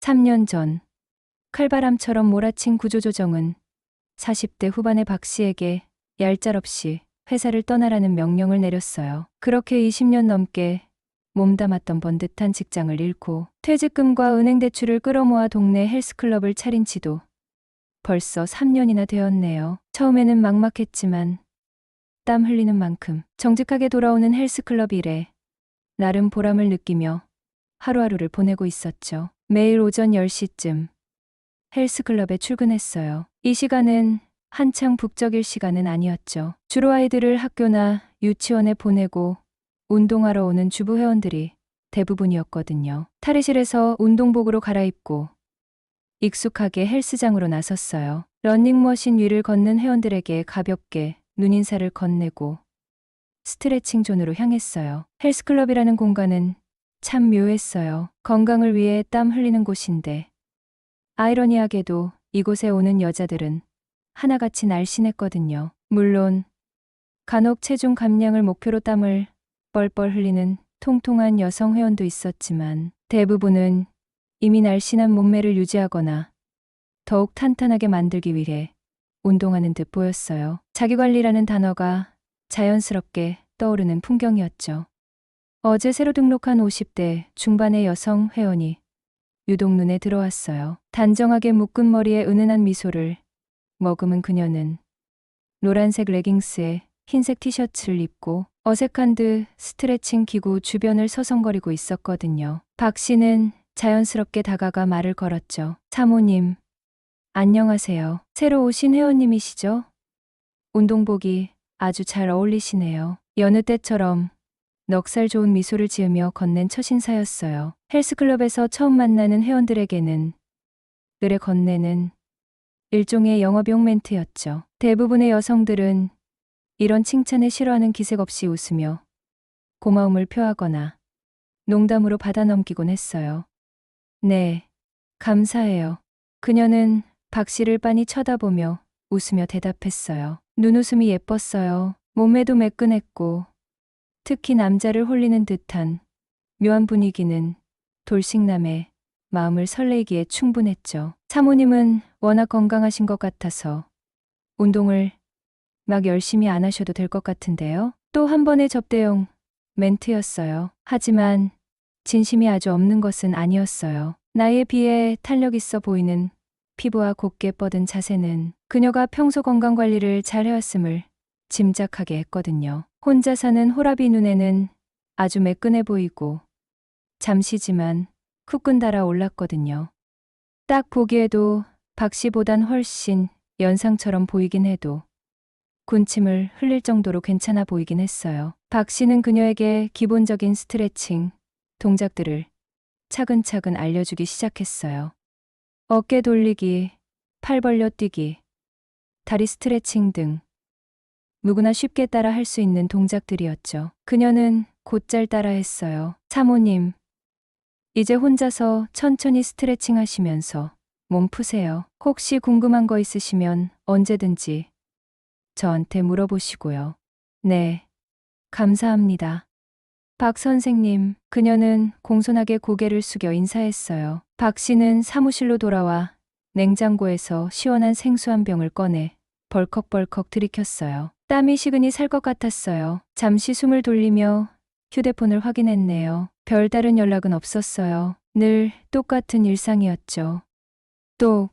3년 전 칼바람처럼 몰아친 구조조정은 40대 후반의 박 씨에게 얄짤없이 회사를 떠나라는 명령을 내렸어요. 그렇게 20년 넘게 몸담았던 번듯한 직장을 잃고 퇴직금과 은행 대출을 끌어모아 동네 헬스클럽을 차린 지도 벌써 3년이나 되었네요. 처음에는 막막했지만 땀 흘리는 만큼 정직하게 돌아오는 헬스클럽 일에 나름 보람을 느끼며 하루하루를 보내고 있었죠. 매일 오전 10시쯤 헬스클럽에 출근했어요. 이 시간은 한창 북적일 시간은 아니었죠. 주로 아이들을 학교나 유치원에 보내고 운동하러 오는 주부 회원들이 대부분이었거든요. 탈의실에서 운동복으로 갈아입고 익숙하게 헬스장으로 나섰어요. 러닝머신 위를 걷는 회원들에게 가볍게 눈인사를 건네고 스트레칭 존으로 향했어요. 헬스클럽이라는 공간은 참 묘했어요. 건강을 위해 땀 흘리는 곳인데 아이러니하게도 이곳에 오는 여자들은 하나같이 날씬했거든요. 물론 간혹 체중 감량을 목표로 땀을 뻘뻘 흘리는 통통한 여성 회원도 있었지만 대부분은 이미 날씬한 몸매를 유지하거나 더욱 탄탄하게 만들기 위해 운동하는 듯 보였어요. 자기관리라는 단어가 자연스럽게 떠오르는 풍경이었죠. 어제 새로 등록한 50대 중반의 여성 회원이 유독 눈에 들어왔어요. 단정하게 묶은 머리에 은은한 미소를 머금은 그녀는 노란색 레깅스에 흰색 티셔츠를 입고 어색한 듯 스트레칭 기구 주변을 서성거리고 있었거든요. 박 씨는 자연스럽게 다가가 말을 걸었죠. 사모님, 안녕하세요. 새로 오신 회원님이시죠? 운동복이 아주 잘 어울리시네요. 여느 때처럼 넉살 좋은 미소를 지으며 건넨 첫 인사였어요. 헬스클럽에서 처음 만나는 회원들에게는 을에 건네는 일종의 영업용 멘트였죠. 대부분의 여성들은 이런 칭찬에 싫어하는 기색 없이 웃으며 고마움을 표하거나 농담으로 받아넘기곤 했어요. 네, 감사해요. 그녀는 박 씨를 빤히 쳐다보며 웃으며 대답했어요. 눈웃음이 예뻤어요. 몸매도 매끈했고 특히 남자를 홀리는 듯한 묘한 분위기는 돌싱남의 마음을 설레이기에 충분했죠. 사모님은 워낙 건강하신 것 같아서 운동을 막 열심히 안 하셔도 될 것 같은데요. 또 한 번의 접대용 멘트였어요. 하지만 진심이 아주 없는 것은 아니었어요. 나이에 비해 탄력 있어 보이는 피부와 곱게 뻗은 자세는 그녀가 평소 건강관리를 잘 해왔음을 짐작하게 했거든요. 혼자 사는 호라비 눈에는 아주 매끈해 보이고 잠시지만 후끈 달아올랐거든요. 딱 보기에도 박 씨보단 훨씬 연상처럼 보이긴 해도 군침을 흘릴 정도로 괜찮아 보이긴 했어요. 박 씨는 그녀에게 기본적인 스트레칭 동작들을 차근차근 알려주기 시작했어요. 어깨 돌리기, 팔 벌려 뛰기, 다리 스트레칭 등 누구나 쉽게 따라 할 수 있는 동작들이었죠. 그녀는 곧잘 따라했어요. 사모님, 이제 혼자서 천천히 스트레칭 하시면서 몸 푸세요. 혹시 궁금한 거 있으시면 언제든지 저한테 물어보시고요. 네, 감사합니다. 박 선생님, 그녀는 공손하게 고개를 숙여 인사했어요. 박 씨는 사무실로 돌아와 냉장고에서 시원한 생수 한 병을 꺼내 벌컥벌컥 들이켰어요. 땀이 식으니 살 것 같았어요. 잠시 숨을 돌리며 휴대폰을 확인했네요. 별다른 연락은 없었어요. 늘 똑같은 일상이었죠. 똑,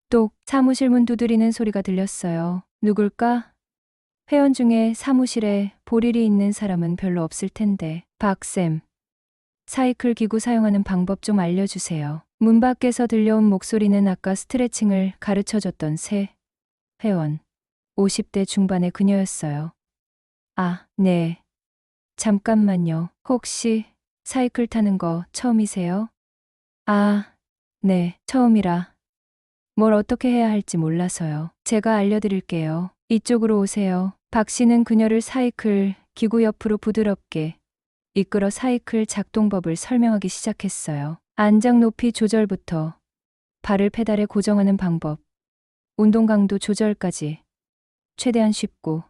똑 사무실 문 두드리는 소리가 들렸어요. 누굴까? 회원 중에 사무실에 볼 일이 있는 사람은 별로 없을 텐데. 박쌤, 사이클 기구 사용하는 방법 좀 알려주세요. 문 밖에서 들려온 목소리는 아까 스트레칭을 가르쳐줬던 새 회원, 50대 중반의 그녀였어요. 아, 네. 잠깐만요. 혹시 사이클 타는 거 처음이세요? 아, 네, 처음이라. 뭘 어떻게 해야 할지 몰라서요. 제가 알려드릴게요. 이쪽으로 오세요. 박 씨는 그녀를 사이클 기구 옆으로 부드럽게 이끌어 사이클 작동법을 설명하기 시작했어요. 안장 높이 조절부터 발을 페달에 고정하는 방법, 운동 강도 조절까지 최대한 쉽고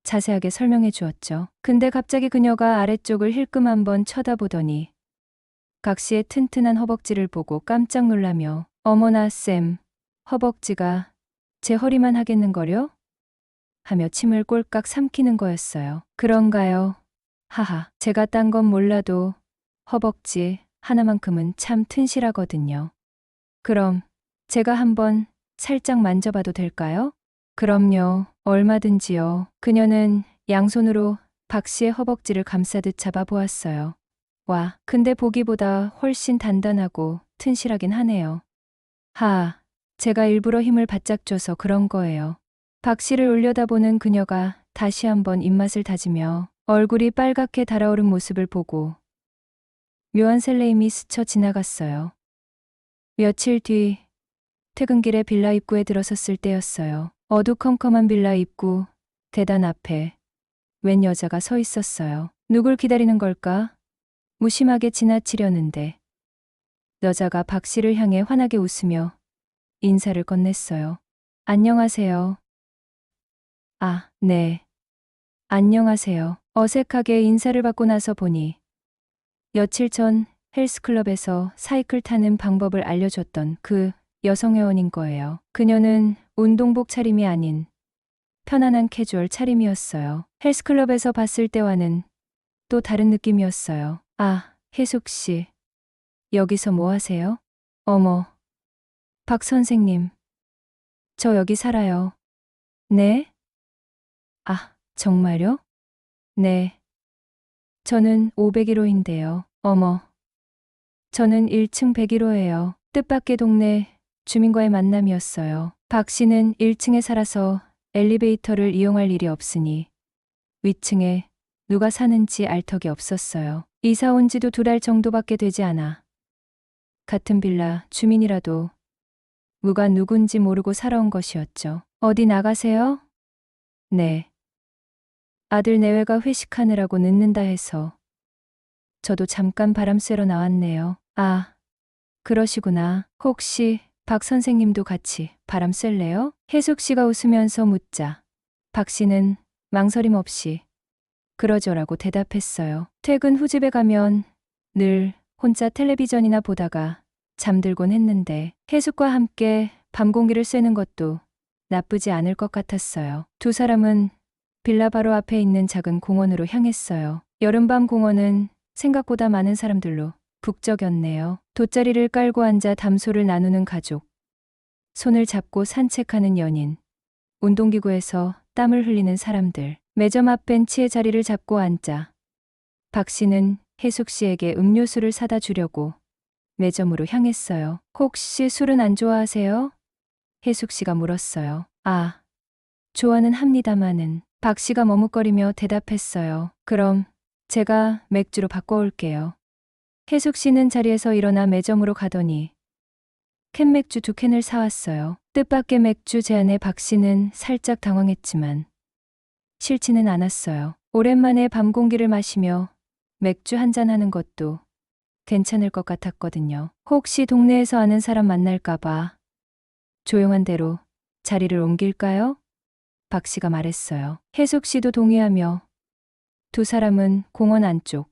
자세하게 설명해 주었죠. 근데 갑자기 그녀가 아래쪽을 힐끔 한번 쳐다보더니 박 씨의 튼튼한 허벅지를 보고 깜짝 놀라며 어머나 쌤, 허벅지가 제 허리만 하겠는거려? 하며 침을 꼴깍 삼키는 거였어요. 그런가요? 하하, 제가 딴 건 몰라도 허벅지 하나만큼은 참 튼실하거든요. 그럼 제가 한번 살짝 만져봐도 될까요? 그럼요, 얼마든지요. 그녀는 양손으로 박 씨의 허벅지를 감싸듯 잡아보았어요. 와, 근데 보기보다 훨씬 단단하고 튼실하긴 하네요. 하, 제가 일부러 힘을 바짝 줘서 그런 거예요. 박 씨를 올려다보는 그녀가 다시 한번 입맛을 다지며 얼굴이 빨갛게 달아오른 모습을 보고 묘한 설레임이 스쳐 지나갔어요. 며칠 뒤 퇴근길에 빌라 입구에 들어섰을 때였어요. 어두컴컴한 빌라 입구 계단 앞에 웬 여자가 서 있었어요. 누굴 기다리는 걸까? 무심하게 지나치려는데 여자가 박 씨를 향해 환하게 웃으며 인사를 건넸어요. 안녕하세요. 아, 네. 안녕하세요. 어색하게 인사를 받고 나서 보니 며칠 전 헬스클럽에서 사이클 타는 방법을 알려줬던 그 여성 회원인 거예요. 그녀는 운동복 차림이 아닌 편안한 캐주얼 차림이었어요. 헬스클럽에서 봤을 때와는 또 다른 느낌이었어요. 아, 혜숙 씨. 여기서 뭐 하세요? 어머, 박 선생님. 저 여기 살아요. 네? 아, 정말요? 네. 저는 501호인데요. 어머. 저는 1층 101호예요. 뜻밖의 동네 주민과의 만남이었어요. 박 씨는 1층에 살아서 엘리베이터를 이용할 일이 없으니 위층에 누가 사는지 알 턱이 없었어요. 이사 온 지도 2달 정도밖에 되지 않아 같은 빌라 주민이라도 누가 누군지 모르고 살아온 것이었죠. 어디 나가세요? 네. 아들 내외가 회식하느라고 늦는다 해서 저도 잠깐 바람 쐬러 나왔네요. 아, 그러시구나. 혹시 박 선생님도 같이 바람 쐴래요? 혜숙 씨가 웃으면서 묻자 박 씨는 망설임 없이 그러죠라고 대답했어요. 퇴근 후 집에 가면 늘 혼자 텔레비전이나 보다가 잠들곤 했는데 혜숙과 함께 밤 공기를 쐬는 것도 나쁘지 않을 것 같았어요. 두 사람은 빌라 바로 앞에 있는 작은 공원으로 향했어요. 여름밤 공원은 생각보다 많은 사람들로 북적였네요. 돗자리를 깔고 앉아 담소를 나누는 가족, 손을 잡고 산책하는 연인, 운동기구에서 땀을 흘리는 사람들, 매점 앞 벤치에 자리를 잡고 앉자 박 씨는 혜숙 씨에게 음료수를 사다 주려고 매점으로 향했어요. 혹시 술은 안 좋아하세요? 혜숙 씨가 물었어요. 아, 좋아는 합니다마는. 박 씨가 머뭇거리며 대답했어요. 그럼 제가 맥주로 바꿔올게요. 혜숙 씨는 자리에서 일어나 매점으로 가더니 캔맥주 2캔을 사왔어요. 뜻밖의 맥주 제안에 박 씨는 살짝 당황했지만 싫지는 않았어요. 오랜만에 밤 공기를 마시며 맥주 한잔 하는 것도 괜찮을 것 같았거든요. 혹시 동네에서 아는 사람 만날까봐 조용한 대로 자리를 옮길까요? 박 씨가 말했어요. 혜숙 씨도 동의하며 두 사람은 공원 안쪽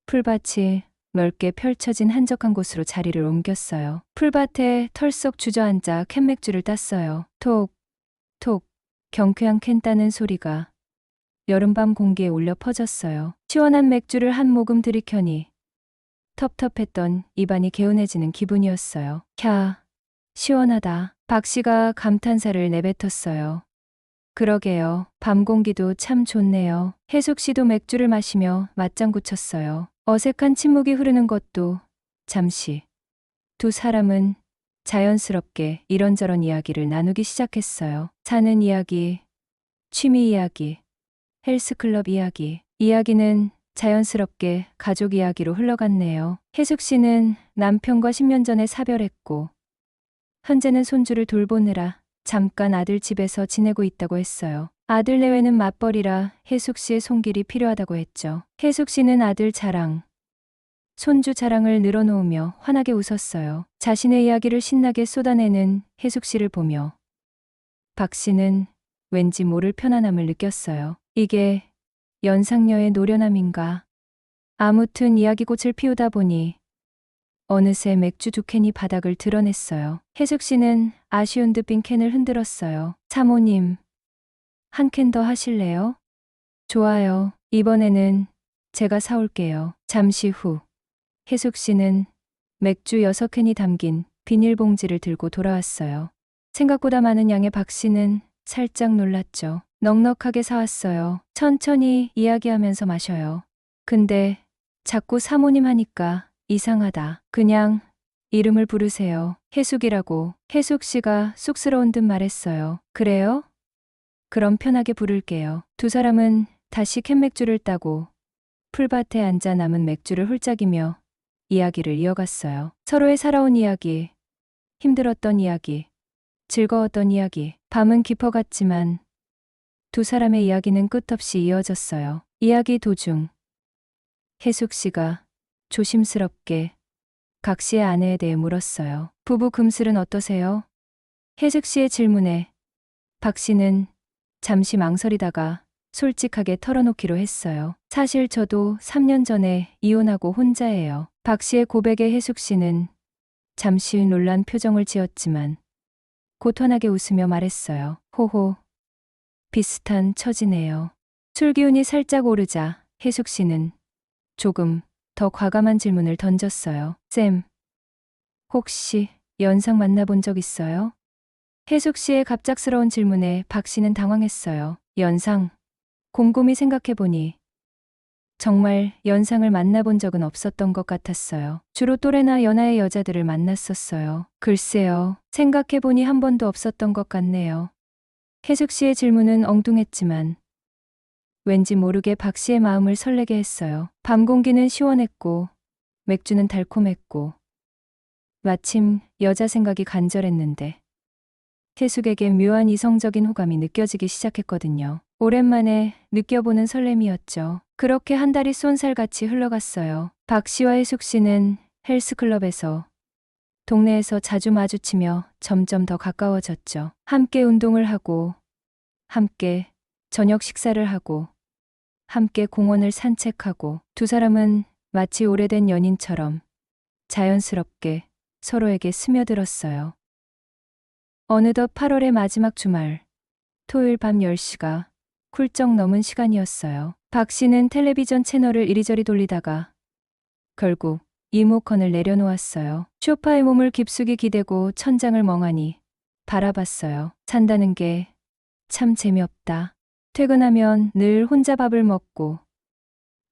풀밭이 넓게 펼쳐진 한적한 곳으로 자리를 옮겼어요. 풀밭에 털썩 주저앉아 캔맥주를 땄어요. 톡, 톡, 경쾌한 캔 따는 소리가 여름밤 공기에 울려 퍼졌어요. 시원한 맥주를 한 모금 들이켜니 텁텁했던 입안이 개운해지는 기분이었어요. 캬, 시원하다. 박 씨가 감탄사를 내뱉었어요. 그러게요. 밤 공기도 참 좋네요. 혜숙 씨도 맥주를 마시며 맞장구 쳤어요. 어색한 침묵이 흐르는 것도 잠시. 두 사람은 자연스럽게 이런저런 이야기를 나누기 시작했어요. 사는 이야기, 취미 이야기, 헬스클럽 이야기. 이야기는 자연스럽게 가족 이야기로 흘러갔네요. 혜숙 씨는 남편과 10년 전에 사별했고 현재는 손주를 돌보느라 잠깐 아들 집에서 지내고 있다고 했어요. 아들 내외는 맞벌이라 혜숙 씨의 손길이 필요하다고 했죠. 혜숙 씨는 아들 자랑, 손주 자랑을 늘어놓으며 환하게 웃었어요. 자신의 이야기를 신나게 쏟아내는 혜숙 씨를 보며 박 씨는 왠지 모를 편안함을 느꼈어요. 이게 연상녀의 노련함인가? 아무튼 이야기꽃을 피우다 보니 어느새 맥주 2캔이 바닥을 드러냈어요. 혜숙 씨는 아쉬운 듯 빈 캔을 흔들었어요. 사모님, 한 캔 더 하실래요? 좋아요. 이번에는 제가 사올게요. 잠시 후 혜숙 씨는 맥주 6캔이 담긴 비닐봉지를 들고 돌아왔어요. 생각보다 많은 양의 박 씨는 살짝 놀랐죠. 넉넉하게 사왔어요. 천천히 이야기하면서 마셔요. 근데 자꾸 사모님 하니까 이상하다. 그냥 이름을 부르세요. 혜숙이라고. 혜숙 씨가 쑥스러운 듯 말했어요. 그래요? 그럼 편하게 부를게요. 두 사람은 다시 캔맥주를 따고 풀밭에 앉아 남은 맥주를 홀짝이며 이야기를 이어갔어요. 서로의 살아온 이야기, 힘들었던 이야기, 즐거웠던 이야기. 밤은 깊어갔지만 두 사람의 이야기는 끝없이 이어졌어요. 이야기 도중 혜숙 씨가 조심스럽게 각 씨의 아내에 대해 물었어요. 부부 금슬은 어떠세요? 혜숙 씨의 질문에 박 씨는 잠시 망설이다가 솔직하게 털어놓기로 했어요. 사실 저도 3년 전에 이혼하고 혼자예요. 박 씨의 고백에 혜숙 씨는 잠시 놀란 표정을 지었지만 곧 환하게 웃으며 말했어요. 호호, 비슷한 처지네요. 술 기운이 살짝 오르자 혜숙 씨는 조금 더 과감한 질문을 던졌어요. 쌤, 혹시 연상 만나본 적 있어요? 혜숙 씨의 갑작스러운 질문에 박 씨는 당황했어요. 연상? 곰곰이 생각해보니 정말 연상을 만나본 적은 없었던 것 같았어요. 주로 또래나 연하의 여자들을 만났었어요. 글쎄요. 생각해보니 한 번도 없었던 것 같네요. 혜숙 씨의 질문은 엉뚱했지만 왠지 모르게 박 씨의 마음을 설레게 했어요. 밤 공기는 시원했고 맥주는 달콤했고 마침 여자 생각이 간절했는데 혜숙에게 묘한 이성적인 호감이 느껴지기 시작했거든요. 오랜만에 느껴보는 설렘이었죠. 그렇게 한 달이 쏜살같이 흘러갔어요. 박 씨와 혜숙 씨는 헬스클럽에서 동네에서 자주 마주치며 점점 더 가까워졌죠. 함께 운동을 하고 함께 저녁 식사를 하고 함께 공원을 산책하고 두 사람은 마치 오래된 연인처럼 자연스럽게 서로에게 스며들었어요. 어느덧 8월의 마지막 주말, 토요일 밤 10시가 훌쩍 넘은 시간이었어요. 박 씨는 텔레비전 채널을 이리저리 돌리다가 결국 리모컨을 내려놓았어요. 소파에 몸을 깊숙이 기대고 천장을 멍하니 바라봤어요. 산다는 게 참 재미없다. 퇴근하면 늘 혼자 밥을 먹고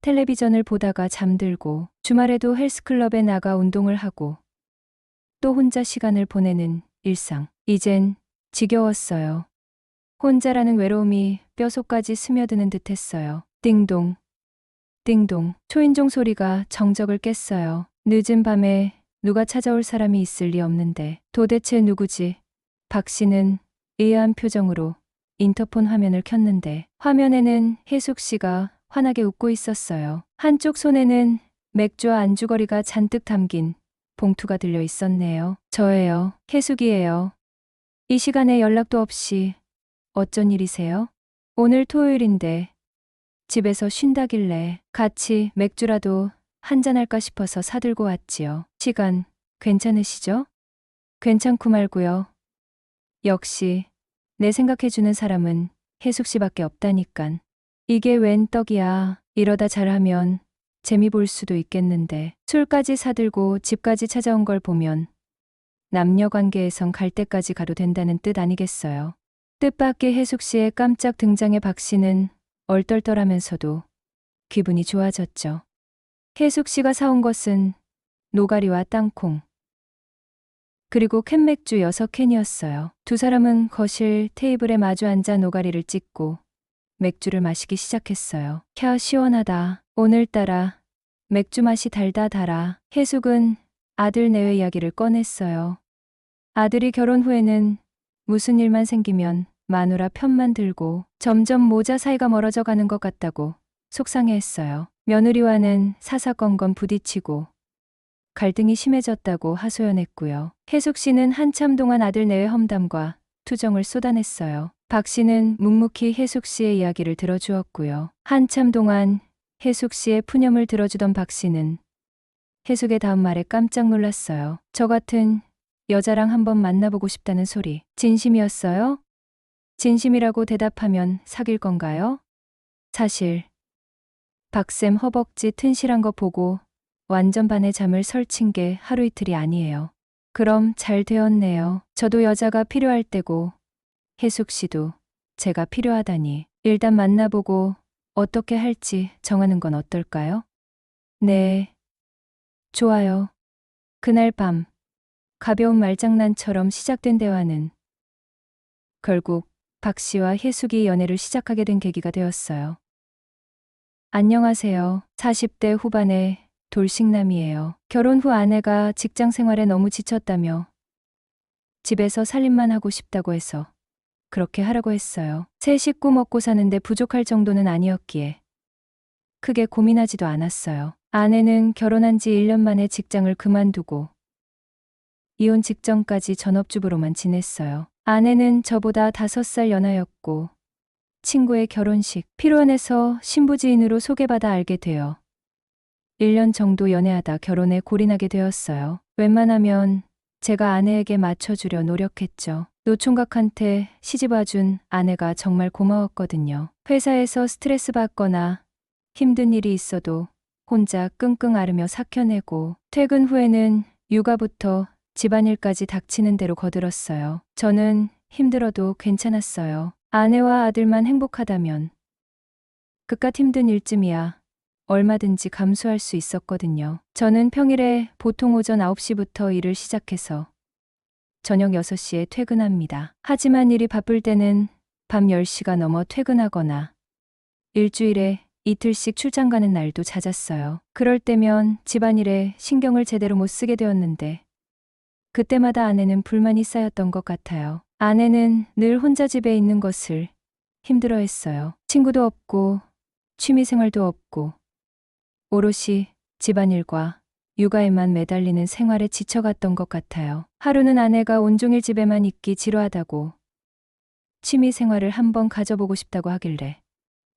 텔레비전을 보다가 잠들고 주말에도 헬스클럽에 나가 운동을 하고 또 혼자 시간을 보내는 일상. 이젠 지겨웠어요. 혼자라는 외로움이 뼛속까지 스며드는 듯했어요. 띵동, 띵동. 초인종 소리가 정적을 깼어요. 늦은 밤에 누가 찾아올 사람이 있을 리 없는데 도대체 누구지? 박 씨는 의아한 표정으로 인터폰 화면을 켰는데 화면에는 혜숙 씨가 환하게 웃고 있었어요. 한쪽 손에는 맥주와 안주거리가 잔뜩 담긴 봉투가 들려 있었네요. 저예요. 혜숙이에요. 이 시간에 연락도 없이 어쩐 일이세요? 오늘 토요일인데 집에서 쉰다길래 같이 맥주라도 한잔할까 싶어서 사들고 왔지요. 시간 괜찮으시죠? 괜찮고 말고요. 역시 내 생각해주는 사람은 혜숙 씨밖에 없다니깐. 이게 웬 떡이야. 이러다 잘하면 재미 볼 수도 있겠는데 술까지 사들고 집까지 찾아온 걸 보면 남녀 관계에선 갈 때까지 가도 된다는 뜻 아니겠어요. 뜻밖의 혜숙 씨의 깜짝 등장에 박 씨는 얼떨떨하면서도 기분이 좋아졌죠. 혜숙 씨가 사온 것은 노가리와 땅콩, 그리고 캔맥주 6캔이었어요. 두 사람은 거실 테이블에 마주 앉아 노가리를 찢고 맥주를 마시기 시작했어요. 캬, 시원하다. 오늘따라 맥주 맛이 달다 달아. 혜숙은 아들 내외 이야기를 꺼냈어요. 아들이 결혼 후에는 무슨 일만 생기면 마누라 편만 들고 점점 모자 사이가 멀어져 가는 것 같다고 속상해했어요. 며느리와는 사사건건 부딪히고 갈등이 심해졌다고 하소연했고요. 혜숙 씨는 한참 동안 아들 내외 험담과 투정을 쏟아냈어요. 박 씨는 묵묵히 혜숙 씨의 이야기를 들어주었고요. 한참 동안 혜숙 씨의 푸념을 들어주던 박 씨는 혜숙의 다음 말에 깜짝 놀랐어요. 저 같은 여자랑 한번 만나보고 싶다는 소리. 진심이었어요? 진심이라고 대답하면 사귈 건가요? 사실 박쌤 허벅지 튼실한 거 보고 완전 반의 잠을 설친 게 하루 이틀이 아니에요. 그럼 잘 되었네요. 저도 여자가 필요할 때고 혜숙 씨도 제가 필요하다니. 일단 만나보고 어떻게 할지 정하는 건 어떨까요? 네, 좋아요. 그날 밤 가벼운 말장난처럼 시작된 대화는 결국 박 씨와 혜숙이 연애를 시작하게 된 계기가 되었어요. 안녕하세요. 40대 후반의 돌싱남이에요. 결혼 후 아내가 직장 생활에 너무 지쳤다며 집에서 살림만 하고 싶다고 해서 그렇게 하라고 했어요. 새 식구 먹고 사는데 부족할 정도는 아니었기에 크게 고민하지도 않았어요. 아내는 결혼한 지 1년 만에 직장을 그만두고 이혼 직전까지 전업주부로만 지냈어요. 아내는 저보다 5살 연하였고 친구의 결혼식, 필원에서 신부지인으로 소개받아 알게 되어 1년 정도 연애하다 결혼에 골인하게 되었어요. 웬만하면 제가 아내에게 맞춰주려 노력했죠. 노총각한테 시집 와준 아내가 정말 고마웠거든요. 회사에서 스트레스 받거나 힘든 일이 있어도 혼자 끙끙 앓으며 삭혀내고 퇴근 후에는 육아부터 집안일까지 닥치는 대로 거들었어요. 저는 힘들어도 괜찮았어요. 아내와 아들만 행복하다면 그깟 힘든 일쯤이야 얼마든지 감수할 수 있었거든요. 저는 평일에 보통 오전 9시부터 일을 시작해서 저녁 6시에 퇴근합니다. 하지만 일이 바쁠 때는 밤 10시가 넘어 퇴근하거나 일주일에 이틀씩 출장 가는 날도 잦았어요. 그럴 때면 집안일에 신경을 제대로 못 쓰게 되었는데 그때마다 아내는 불만이 쌓였던 것 같아요. 아내는 늘 혼자 집에 있는 것을 힘들어했어요. 친구도 없고 취미생활도 없고 오롯이 집안일과 육아에만 매달리는 생활에 지쳐갔던 것 같아요. 하루는 아내가 온종일 집에만 있기 지루하다고 취미생활을 한번 가져보고 싶다고 하길래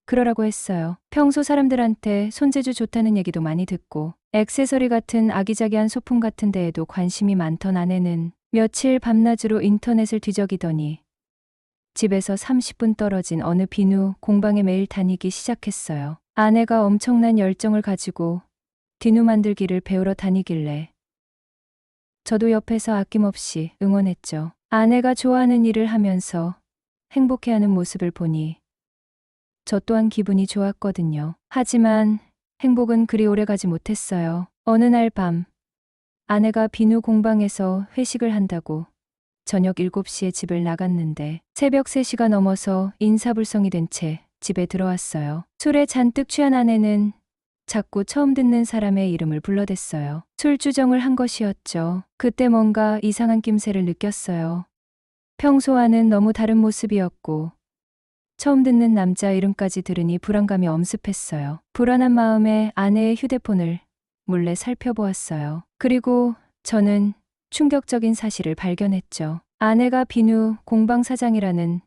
그러라고 했어요. 평소 사람들한테 손재주 좋다는 얘기도 많이 듣고 액세서리 같은 아기자기한 소품 같은 데에도 관심이 많던 아내는 며칠 밤낮으로 인터넷을 뒤적이더니 집에서 30분 떨어진 어느 비누 공방에 매일 다니기 시작했어요. 아내가 엄청난 열정을 가지고 비누 만들기를 배우러 다니길래 저도 옆에서 아낌없이 응원했죠. 아내가 좋아하는 일을 하면서 행복해하는 모습을 보니 저 또한 기분이 좋았거든요. 하지만 행복은 그리 오래 가지 못했어요. 어느 날 밤 아내가 비누 공방에서 회식을 한다고 저녁 7시에 집을 나갔는데 새벽 3시가 넘어서 인사불성이 된 채 집에 들어왔어요. 술에 잔뜩 취한 아내는 자꾸 처음 듣는 사람의 이름을 불러댔어요. 술주정을 한 것이었죠. 그때 뭔가 이상한 낌새를 느꼈어요. 평소와는 너무 다른 모습이었고 처음 듣는 남자 이름까지 들으니 불안감이 엄습했어요. 불안한 마음에 아내의 휴대폰을 몰래 살펴보았어요. 그리고 저는 충격적인 사실을 발견했죠. 아내가 비누 공방 사장이라는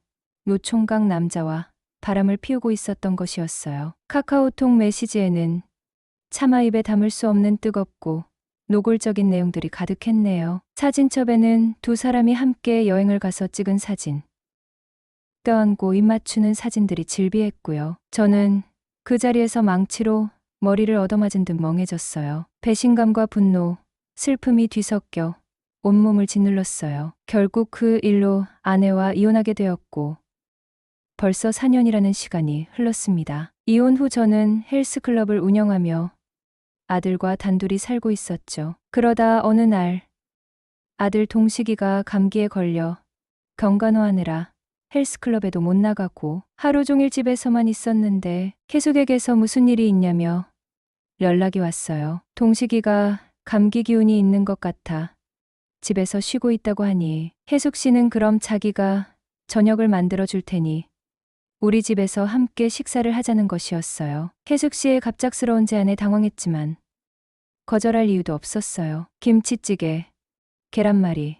노총각 남자와 바람을 피우고 있었던 것이었어요. 카카오톡 메시지에는 차마 입에 담을 수 없는 뜨겁고 노골적인 내용들이 가득했네요. 사진첩에는 두 사람이 함께 여행을 가서 찍은 사진, 껴안고 입 맞추는 사진들이 질비했고요. 저는 그 자리에서 망치로 머리를 얻어맞은 듯 멍해졌어요. 배신감과 분노, 슬픔이 뒤섞여 온몸을 짓눌렀어요. 결국 그 일로 아내와 이혼하게 되었고 벌써 4년이라는 시간이 흘렀습니다. 이혼 후 저는 헬스클럽을 운영하며 아들과 단둘이 살고 있었죠. 그러다 어느 날 아들 동식이가 감기에 걸려 경간호하느라 헬스클럽에도 못 나가고 하루 종일 집에서만 있었는데 혜숙에게서 무슨 일이 있냐며 연락이 왔어요. 동식이가 감기 기운이 있는 것 같아 집에서 쉬고 있다고 하니 혜숙 씨는 그럼 자기가 저녁을 만들어 줄 테니 우리 집에서 함께 식사를 하자는 것이었어요. 혜숙 씨의 갑작스러운 제안에 당황했지만 거절할 이유도 없었어요. 김치찌개, 계란말이,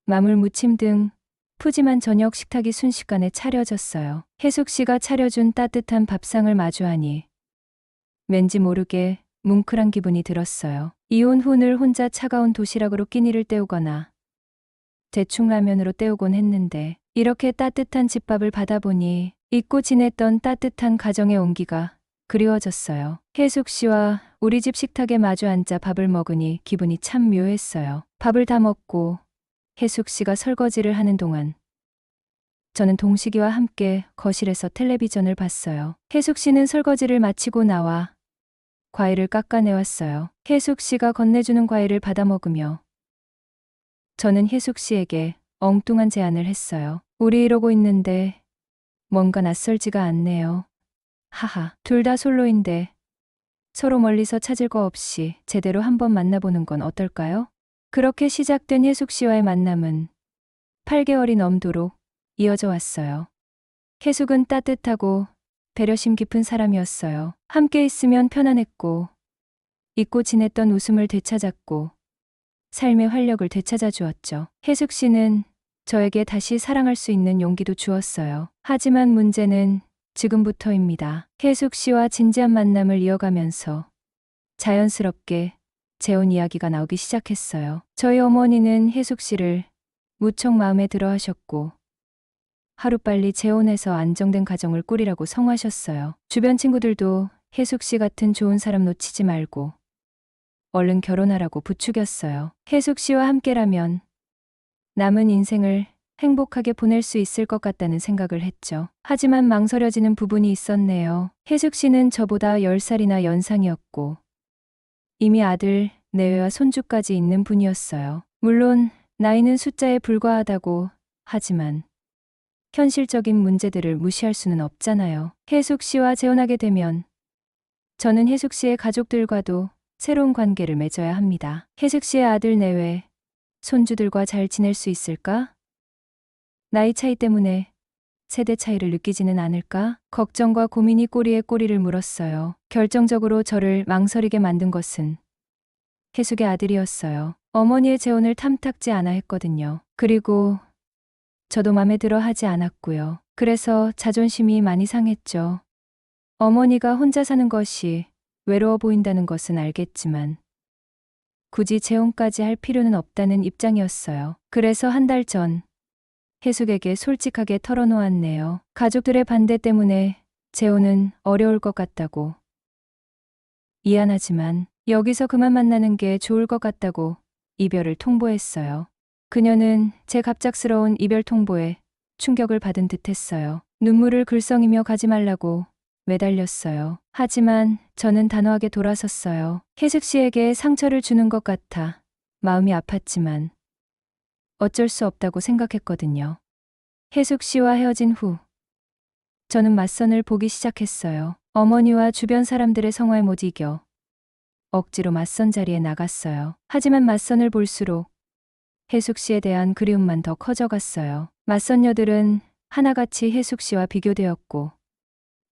나물 무침 등 푸짐한 저녁 식탁이 순식간에 차려졌어요. 혜숙 씨가 차려준 따뜻한 밥상을 마주하니 왠지 모르게 뭉클한 기분이 들었어요. 이혼 후 늘 혼자 차가운 도시락으로 끼니를 때우거나 대충 라면으로 때우곤 했는데 이렇게 따뜻한 집밥을 받아보니 잊고 지냈던 따뜻한 가정의 온기가 그리워졌어요. 혜숙 씨와 우리 집 식탁에 마주 앉아 밥을 먹으니 기분이 참 묘했어요. 밥을 다 먹고 혜숙 씨가 설거지를 하는 동안 저는 동식이와 함께 거실에서 텔레비전을 봤어요. 혜숙 씨는 설거지를 마치고 나와 과일을 깎아내왔어요. 혜숙 씨가 건네주는 과일을 받아 먹으며 저는 혜숙 씨에게 엉뚱한 제안을 했어요. 우리 이러고 있는데 뭔가 낯설지가 않네요. 하하, 둘 다 솔로인데 서로 멀리서 찾을 거 없이 제대로 한번 만나보는 건 어떨까요? 그렇게 시작된 혜숙 씨와의 만남은 8개월이 넘도록 이어져 왔어요. 혜숙은 따뜻하고 배려심 깊은 사람이었어요. 함께 있으면 편안했고 잊고 지냈던 웃음을 되찾았고 삶의 활력을 되찾아 주었죠. 혜숙 씨는 저에게 다시 사랑할 수 있는 용기도 주었어요. 하지만 문제는 지금부터입니다. 혜숙 씨와 진지한 만남을 이어가면서 자연스럽게 재혼 이야기가 나오기 시작했어요. 저희 어머니는 혜숙 씨를 무척 마음에 들어 하셨고 하루빨리 재혼해서 안정된 가정을 꾸리라고 성화하셨어요. 주변 친구들도 혜숙 씨 같은 좋은 사람 놓치지 말고 얼른 결혼하라고 부추겼어요. 혜숙 씨와 함께라면 남은 인생을 행복하게 보낼 수 있을 것 같다는 생각을 했죠. 하지만 망설여지는 부분이 있었네요. 혜숙 씨는 저보다 10살이나 연상이었고 이미 아들, 내외와 손주까지 있는 분이었어요. 물론 나이는 숫자에 불과하다고 하지만 현실적인 문제들을 무시할 수는 없잖아요. 혜숙 씨와 재혼하게 되면 저는 혜숙 씨의 가족들과도 새로운 관계를 맺어야 합니다. 혜숙 씨의 아들 내외, 손주들과 잘 지낼 수 있을까? 나이 차이 때문에 세대 차이를 느끼지는 않을까? 걱정과 고민이 꼬리에 꼬리를 물었어요. 결정적으로 저를 망설이게 만든 것은 혜숙의 아들이었어요. 어머니의 재혼을 탐탁지 않아 했거든요. 그리고 저도 맘에 들어 하지 않았고요. 그래서 자존심이 많이 상했죠. 어머니가 혼자 사는 것이 외로워 보인다는 것은 알겠지만 굳이 재혼까지 할 필요는 없다는 입장이었어요. 그래서 한 달 전 혜숙에게 솔직하게 털어놓았네요. 가족들의 반대 때문에 재혼은 어려울 것 같다고. 미안하지만 여기서 그만 만나는 게 좋을 것 같다고 이별을 통보했어요. 그녀는 제 갑작스러운 이별 통보에 충격을 받은 듯했어요. 눈물을 글썽이며 가지 말라고 매달렸어요. 하지만 저는 단호하게 돌아섰어요. 혜숙 씨에게 상처를 주는 것 같아 마음이 아팠지만 어쩔 수 없다고 생각했거든요. 혜숙 씨와 헤어진 후 저는 맞선을 보기 시작했어요. 어머니와 주변 사람들의 성화에 못 이겨 억지로 맞선 자리에 나갔어요. 하지만 맞선을 볼수록 혜숙 씨에 대한 그리움만 더 커져갔어요. 맞선녀들은 하나같이 혜숙 씨와 비교되었고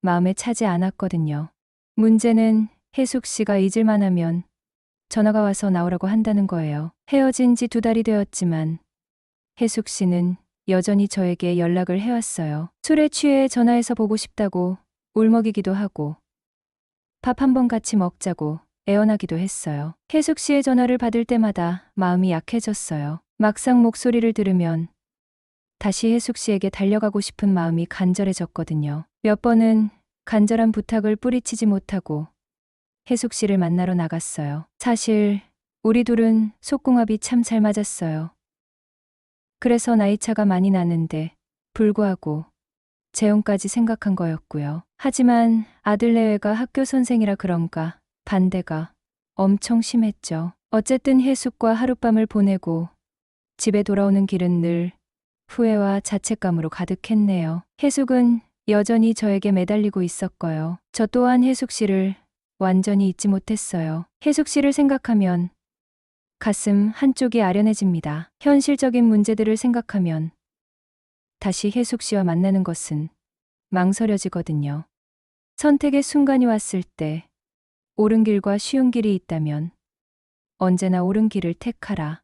마음에 차지 않았거든요. 문제는 혜숙 씨가 잊을만 하면 전화가 와서 나오라고 한다는 거예요. 헤어진 지 2달이 되었지만 혜숙 씨는 여전히 저에게 연락을 해왔어요. 술에 취해 전화해서 보고 싶다고 울먹이기도 하고 밥 한 번 같이 먹자고 애원하기도 했어요. 혜숙 씨의 전화를 받을 때마다 마음이 약해졌어요. 막상 목소리를 들으면 다시 혜숙 씨에게 달려가고 싶은 마음이 간절해졌거든요. 몇 번은 간절한 부탁을 뿌리치지 못하고 혜숙 씨를 만나러 나갔어요. 사실 우리 둘은 속궁합이 참 잘 맞았어요. 그래서 나이차가 많이 나는데 불구하고 재혼까지 생각한 거였고요. 하지만 아들 내외가 학교 선생이라 그런가 반대가 엄청 심했죠. 어쨌든 혜숙과 하룻밤을 보내고 집에 돌아오는 길은 늘 후회와 자책감으로 가득했네요. 혜숙은 여전히 저에게 매달리고 있었고요. 저 또한 혜숙 씨를 완전히 잊지 못했어요. 혜숙 씨를 생각하면 가슴 한쪽이 아련해집니다. 현실적인 문제들을 생각하면 다시 혜숙 씨와 만나는 것은 망설여지거든요. 선택의 순간이 왔을 때 옳은 길과 쉬운 길이 있다면 언제나 옳은 길을 택하라.